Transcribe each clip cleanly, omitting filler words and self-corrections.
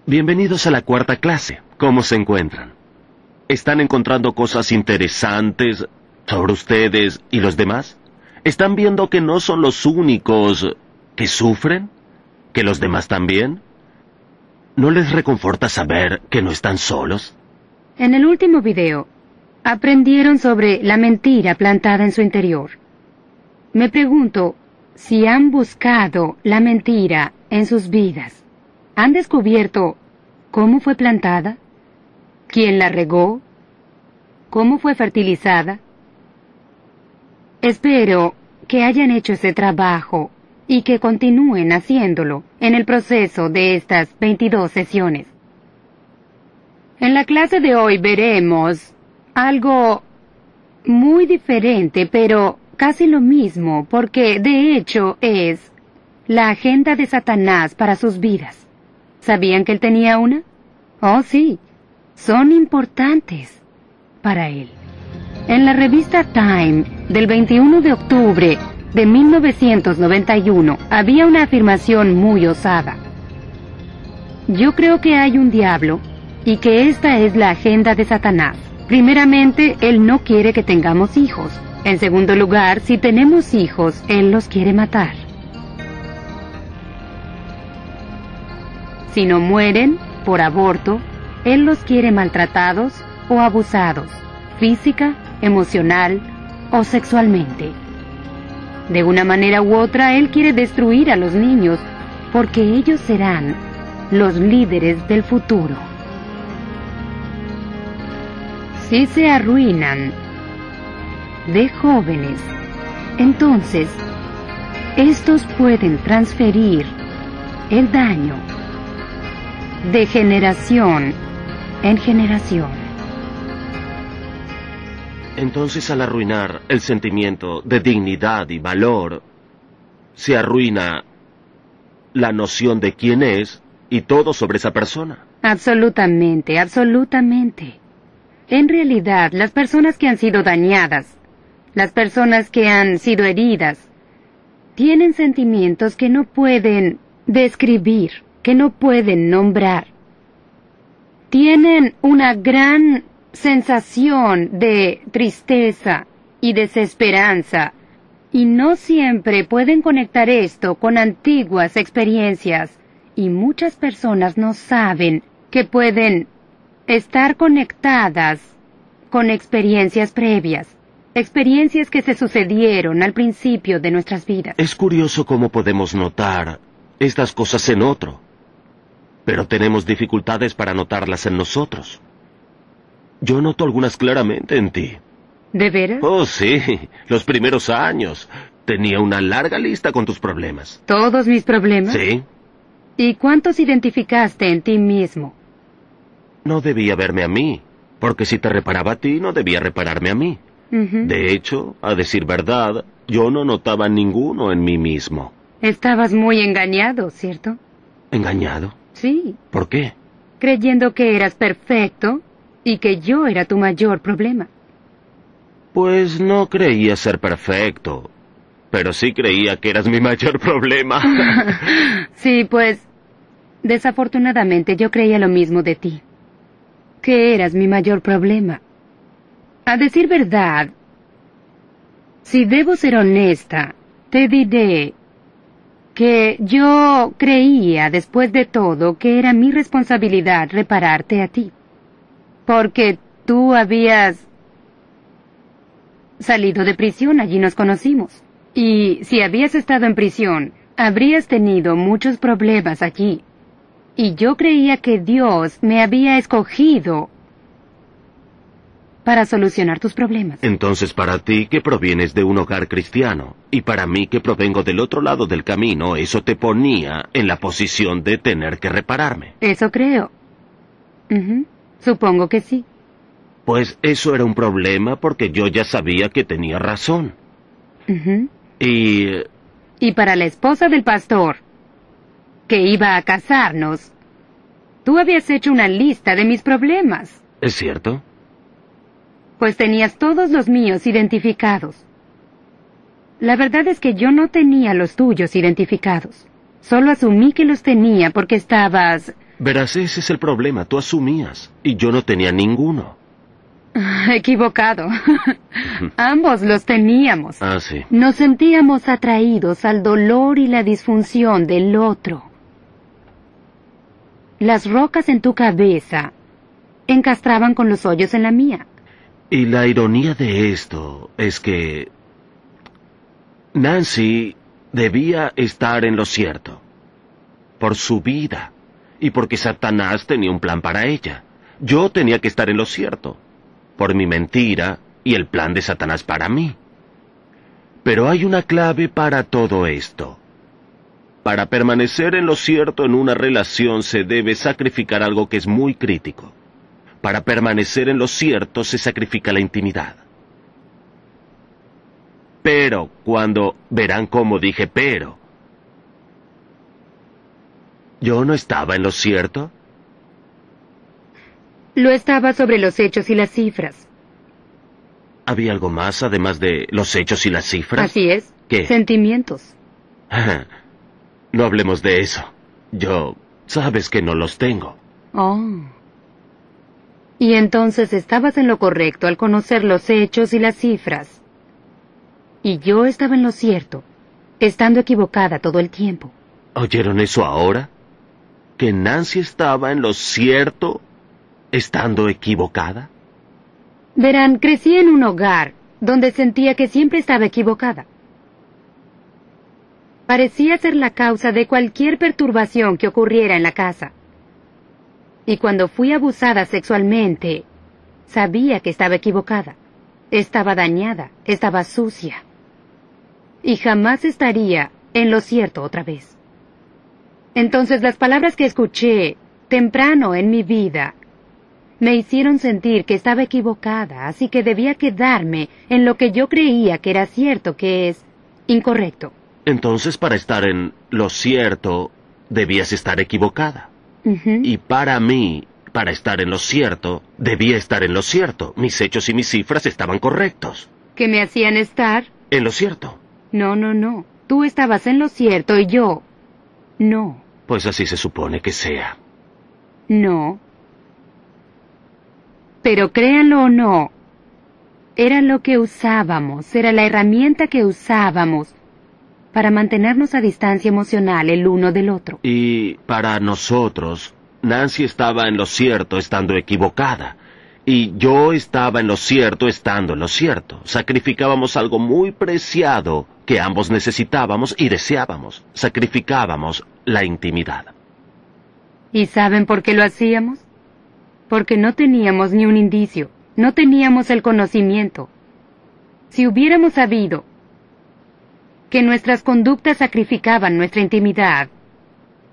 Bienvenidos a la cuarta clase. ¿Cómo se encuentran? ¿Están encontrando cosas interesantes sobre ustedes y los demás? ¿Están viendo que no son los únicos que sufren? ¿Que los demás también? ¿No les reconforta saber que no están solos? En el último video, aprendieron sobre la mentira plantada en su interior. Me pregunto si han buscado la mentira en sus vidas. ¿Han descubierto cómo fue plantada? ¿Quién la regó? ¿Cómo fue fertilizada? Espero que hayan hecho ese trabajo y que continúen haciéndolo en el proceso de estas 22 sesiones. En la clase de hoy veremos algo muy diferente, pero casi lo mismo, porque de hecho es la agenda de Satanás para sus vidas. ¿Sabían que él tenía una? Oh, sí, son importantes para él. En la revista Time del 21 de octubre de 1991 había una afirmación muy osada. Yo creo que hay un diablo y que esta es la agenda de Satanás. Primeramente, él no quiere que tengamos hijos. En segundo lugar, si tenemos hijos, él los quiere matar. Si no mueren por aborto, él los quiere maltratados o abusados, física, emocional o sexualmente. De una manera u otra, él quiere destruir a los niños, porque ellos serán los líderes del futuro. Si se arruinan de jóvenes, entonces estos pueden transferir el daño de generación en generación. Entonces, al arruinar el sentimiento de dignidad y valor, se arruina la noción de quién es y todo sobre esa persona. Absolutamente, absolutamente. En realidad, las personas que han sido dañadas, las personas que han sido heridas, tienen sentimientos que no pueden describir, que no pueden nombrar. Tienen una gran sensación de tristeza y desesperanza, y no siempre pueden conectar esto con antiguas experiencias, y muchas personas no saben que pueden estar conectadas con experiencias previas, experiencias que se sucedieron al principio de nuestras vidas. Es curioso cómo podemos notar estas cosas en otro, pero tenemos dificultades para notarlas en nosotros. Yo noto algunas claramente en ti. ¿De veras? Oh, sí. Los primeros años. Tenía una larga lista con tus problemas. ¿Todos mis problemas? Sí. ¿Y cuántos identificaste en ti mismo? No debía verme a mí, porque si te reparaba a ti, no debía repararme a mí. De hecho, a decir verdad, yo no notaba ninguno en mí mismo. Estabas muy engañado, ¿cierto? ¿Engañado? Sí. ¿Por qué? Creyendo que eras perfecto y que yo era tu mayor problema. Pues no creía ser perfecto, pero sí creía que eras mi mayor problema. Sí, pues, desafortunadamente yo creía lo mismo de ti, que eras mi mayor problema. A decir verdad, si debo ser honesta, te diré que yo creía, después de todo, que era mi responsabilidad repararte a ti, porque tú habías salido de prisión, allí nos conocimos. Y si habías estado en prisión, habrías tenido muchos problemas allí. Y yo creía que Dios me había escogido para solucionar tus problemas. Entonces, para ti, que provienes de un hogar cristiano, y para mí, que provengo del otro lado del camino, eso te ponía en la posición de tener que repararme. Eso creo. Supongo que sí. Pues eso era un problema porque yo ya sabía que tenía razón. Y para la esposa del pastor, que iba a casarnos, tú habías hecho una lista de mis problemas. ¿Es cierto? Pues tenías todos los míos identificados. La verdad es que yo no tenía los tuyos identificados. Solo asumí que los tenía porque estabas Verás, ese es el problema. Tú asumías, y yo no tenía ninguno. Equivocado. Ambos los teníamos. Ah, sí. Nos sentíamos atraídos al dolor y la disfunción del otro. Las rocas en tu cabeza encastraban con los hoyos en la mía. Y la ironía de esto es que Nancy debía estar en lo cierto, por su vida, y porque Satanás tenía un plan para ella. Yo tenía que estar en lo cierto, por mi mentira y el plan de Satanás para mí. Pero hay una clave para todo esto. Para permanecer en lo cierto en una relación se debe sacrificar algo que es muy crítico. Para permanecer en lo cierto se sacrifica la intimidad. Pero verán cómo dije pero. ¿Yo no estaba en lo cierto? Lo estaba sobre los hechos y las cifras. ¿Había algo más además de los hechos y las cifras? Así es. ¿Qué? Sentimientos. No hablemos de eso. Sabes que no los tengo. Oh. Y entonces estabas en lo correcto al conocer los hechos y las cifras. Y yo estaba en lo cierto, estando equivocada todo el tiempo. ¿Oyeron eso ahora? ¿Que Nancy estaba en lo cierto, estando equivocada? Verán, crecí en un hogar donde sentía que siempre estaba equivocada. Parecía ser la causa de cualquier perturbación que ocurriera en la casa. Y cuando fui abusada sexualmente, sabía que estaba equivocada. Estaba dañada, estaba sucia. Y jamás estaría en lo cierto otra vez. Entonces las palabras que escuché temprano en mi vida me hicieron sentir que estaba equivocada, así que debía quedarme en lo que yo creía que era cierto, que es incorrecto. Entonces, para estar en lo cierto, debías estar equivocada. Ujú. Y para mí, para estar en lo cierto, debía estar en lo cierto. Mis hechos y mis cifras estaban correctos. ¿Que me hacían estar? En lo cierto. No. Tú estabas en lo cierto y yo... No. Pues así se supone que sea. No. Pero créanlo o no, era lo que usábamos, era la herramienta que usábamos para mantenernos a distancia emocional el uno del otro. Y para nosotros, Nancy estaba en lo cierto estando equivocada. Y yo estaba en lo cierto estando en lo cierto. Sacrificábamos algo muy preciado que ambos necesitábamos y deseábamos. Sacrificábamos la intimidad. ¿Y saben por qué lo hacíamos? Porque no teníamos ni un indicio, no teníamos el conocimiento. Si hubiéramos sabido que nuestras conductas sacrificaban nuestra intimidad,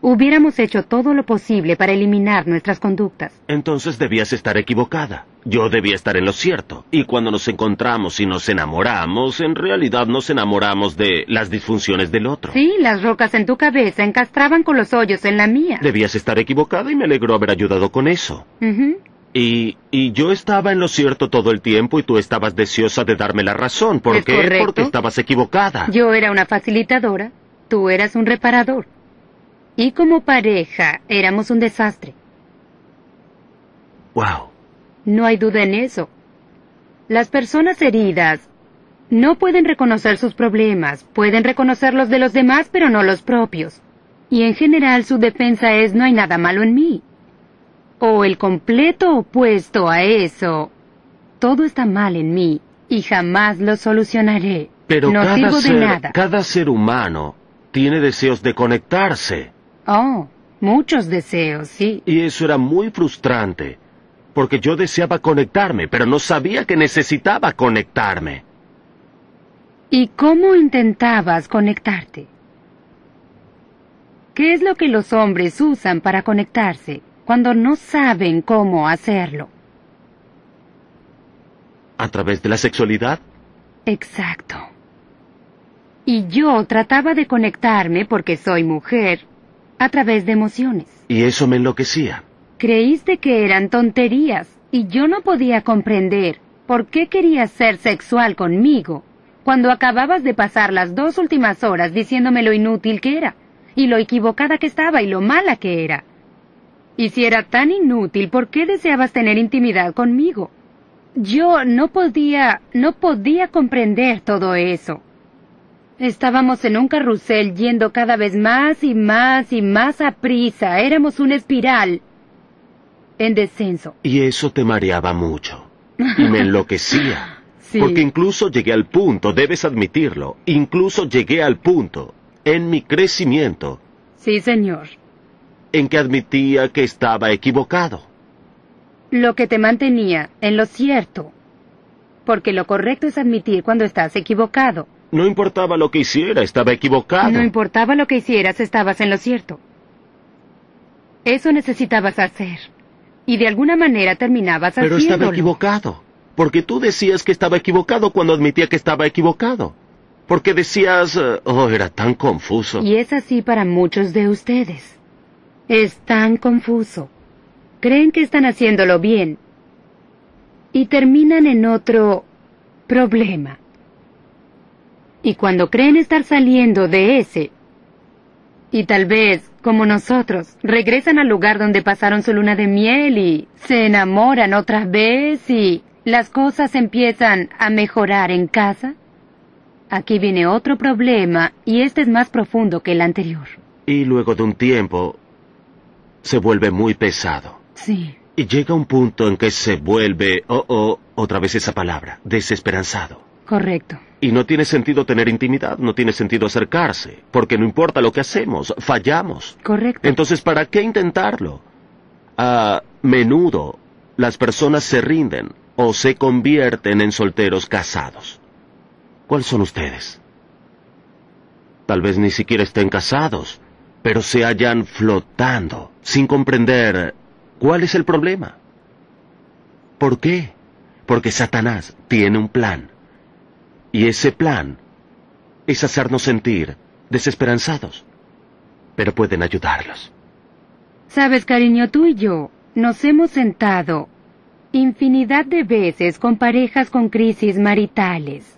hubiéramos hecho todo lo posible para eliminar nuestras conductas. Entonces debías estar equivocada. Yo debía estar en lo cierto. Y cuando nos encontramos y nos enamoramos, en realidad nos enamoramos de las disfunciones del otro. Sí, las rocas en tu cabeza encastraban con los hoyos en la mía. Debías estar equivocada y me alegró haber ayudado con eso. Ujú. Y yo estaba en lo cierto todo el tiempo y tú estabas deseosa de darme la razón. ¿Por Es qué? correcto. Porque estabas equivocada. Yo era una facilitadora, tú eras un reparador. Y como pareja, éramos un desastre. Wow. No hay duda en eso. Las personas heridas no pueden reconocer sus problemas, pueden reconocer los de los demás, pero no los propios. Y en general su defensa es no hay nada malo en mí. O el completo opuesto a eso, todo está mal en mí y jamás lo solucionaré. Pero no sirvo de nada. cada ser humano tiene deseos de conectarse. Oh, muchos deseos, sí. Y eso era muy frustrante, porque yo deseaba conectarme, pero no sabía que necesitaba conectarme. ¿Y cómo intentabas conectarte? ¿Qué es lo que los hombres usan para conectarse cuando no saben cómo hacerlo? ¿A través de la sexualidad? Exacto. Y yo trataba de conectarme, porque soy mujer, a través de emociones. Y eso me enloquecía. Creíste que eran tonterías, y yo no podía comprender por qué querías ser sexual conmigo, cuando acababas de pasar las 2 últimas horas diciéndome lo inútil que era, y lo equivocada que estaba, y lo mala que era. Y si era tan inútil, ¿por qué deseabas tener intimidad conmigo? Yo no podía comprender todo eso. Estábamos en un carrusel yendo cada vez más y más y más a prisa. Éramos una espiral en descenso. Y eso te mareaba mucho. Y me enloquecía. Sí. Porque incluso llegué al punto, debes admitirlo, incluso llegué al punto, en mi crecimiento, Sí, señor. en que admitía que estaba equivocado. Lo que te mantenía en lo cierto. Porque lo correcto es admitir cuando estás equivocado. No importaba lo que hiciera, estaba equivocado. No importaba lo que hicieras, estabas en lo cierto. Eso necesitabas hacer. Y de alguna manera terminabas Pero haciéndolo. estaba equivocado. Porque tú decías que estaba equivocado cuando admitía que estaba equivocado. Porque decías, oh, era tan confuso. Y es así para muchos de ustedes. Es tan confuso. Creen que están haciéndolo bien. Y terminan en otro problema. Y cuando creen estar saliendo de ese, y tal vez, como nosotros, regresan al lugar donde pasaron su luna de miel y se enamoran otra vez y las cosas empiezan a mejorar en casa, aquí viene otro problema y este es más profundo que el anterior. Y luego de un tiempo, se vuelve muy pesado. Sí. Y llega un punto en que se vuelve, otra vez esa palabra, desesperanzado. Correcto. Y no tiene sentido tener intimidad, no tiene sentido acercarse, porque no importa lo que hacemos, fallamos. Correcto. Entonces, ¿para qué intentarlo? A menudo, las personas se rinden o se convierten en solteros casados. ¿Cuáles son ustedes? Tal vez ni siquiera estén casados, pero se hallan flotando, sin comprender cuál es el problema. ¿Por qué? Porque Satanás tiene un plan. Y ese plan es hacernos sentir desesperanzados. Pero pueden ayudarlos. Sabes, cariño, tú y yo nos hemos sentado infinidad de veces con parejas con crisis maritales.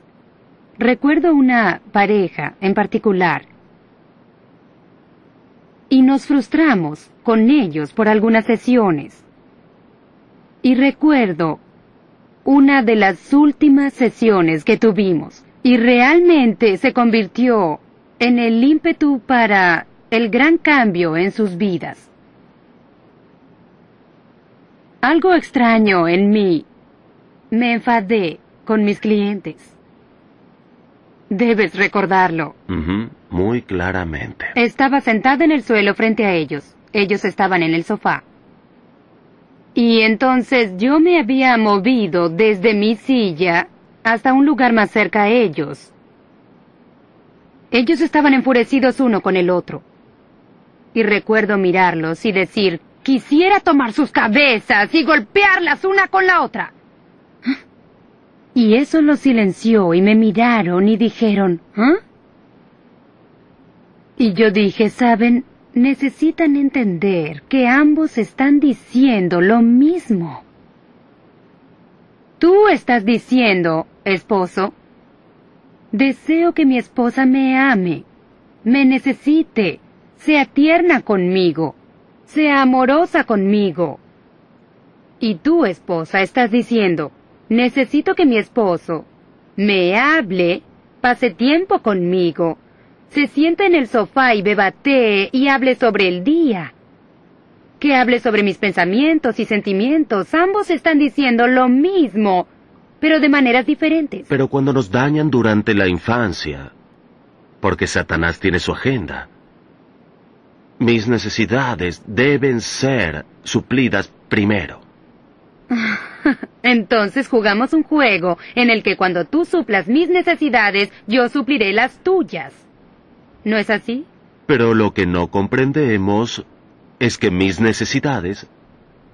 Recuerdo una pareja en particular. Y nos frustramos con ellos por algunas sesiones. Y recuerdo una de las últimas sesiones que tuvimos, y realmente se convirtió en el ímpetu para el gran cambio en sus vidas. Algo extraño en mí. Me enfadé con mis clientes. Debes recordarlo. Muy claramente. Estaba sentada en el suelo frente a ellos. Ellos estaban en el sofá. Y entonces yo me había movido desde mi silla hasta un lugar más cerca a ellos. Ellos estaban enfurecidos uno con el otro. Y recuerdo mirarlos y decir, quisiera tomar sus cabezas y golpearlas una con la otra. Y eso los silenció y me miraron y dijeron, ¿ah? Y yo dije, ¿saben? Necesitan entender que ambos están diciendo lo mismo. Tú estás diciendo, esposo, deseo que mi esposa me ame, me necesite, sea tierna conmigo, sea amorosa conmigo. Y tú, esposa, estás diciendo, necesito que mi esposo me hable, pase tiempo conmigo, se siente en el sofá y beba té y hable sobre el día. Que hable sobre mis pensamientos y sentimientos. Ambos están diciendo lo mismo, pero de maneras diferentes. Pero cuando nos dañan durante la infancia, porque Satanás tiene su agenda, mis necesidades deben ser suplidas primero. Entonces jugamos un juego en el que cuando tú suplas mis necesidades, yo supliré las tuyas. ¿No es así? Pero lo que no comprendemos es que mis necesidades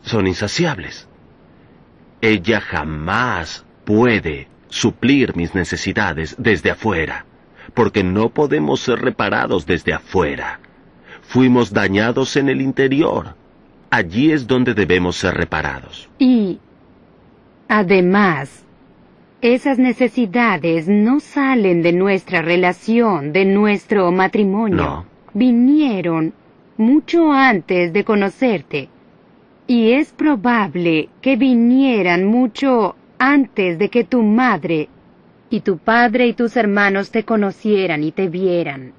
son insaciables. Ella jamás puede suplir mis necesidades desde afuera, porque no podemos ser reparados desde afuera. Fuimos dañados en el interior. Allí es donde debemos ser reparados. Y, además, esas necesidades no salen de nuestra relación, de nuestro matrimonio. No. Vinieron mucho antes de conocerte. Y es probable que vinieran mucho antes de que tu madre y tu padre y tus hermanos te conocieran y te vieran.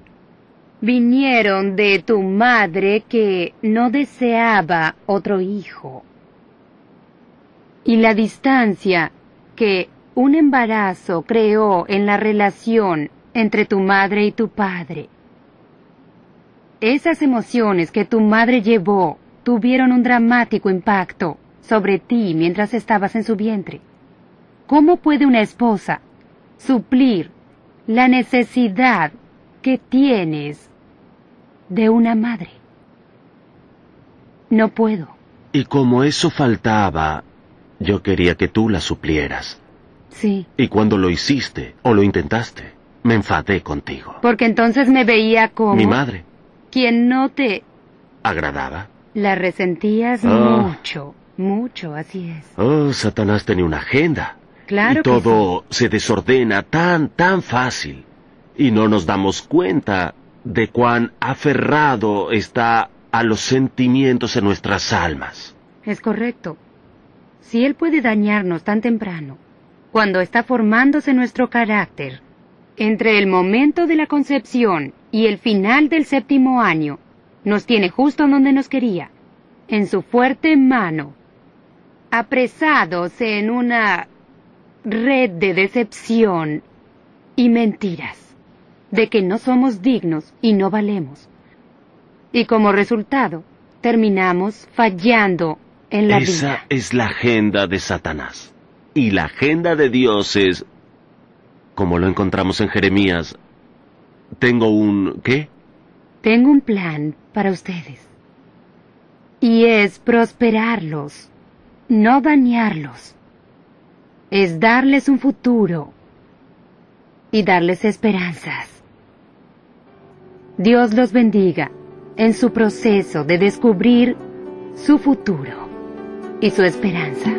Vinieron de tu madre que no deseaba otro hijo. Y la distancia que un embarazo creó en la relación entre tu madre y tu padre. Esas emociones que tu madre llevó tuvieron un dramático impacto sobre ti mientras estabas en su vientre. ¿Cómo puede una esposa suplir la necesidad que tienes de una madre? No puedo. Y como eso faltaba, yo quería que tú la suplieras. Sí. Y cuando lo hiciste, o lo intentaste, me enfadé contigo. Porque entonces me veía como... Mi madre. Quien no te... ¿Agradaba? La resentías mucho, mucho, así es. Oh, Satanás tenía una agenda. Claro y que todo se desordena tan fácil. Y no nos damos cuenta de cuán aferrado está a los sentimientos en nuestras almas. Es correcto. Si Él puede dañarnos tan temprano, cuando está formándose nuestro carácter, entre el momento de la concepción y el final del 7º año, nos tiene justo donde nos quería, en su fuerte mano, apresados en una red de decepción y mentiras, de que no somos dignos y no valemos. Y como resultado, terminamos fallando en la vida. Esa es la agenda de Satanás. Y la agenda de Dios es, como lo encontramos en Jeremías, tengo un... ¿qué? Tengo un plan para ustedes. Y es prosperarlos, no dañarlos. Es darles un futuro y darles esperanzas. Dios los bendiga en su proceso de descubrir su futuro y su esperanza.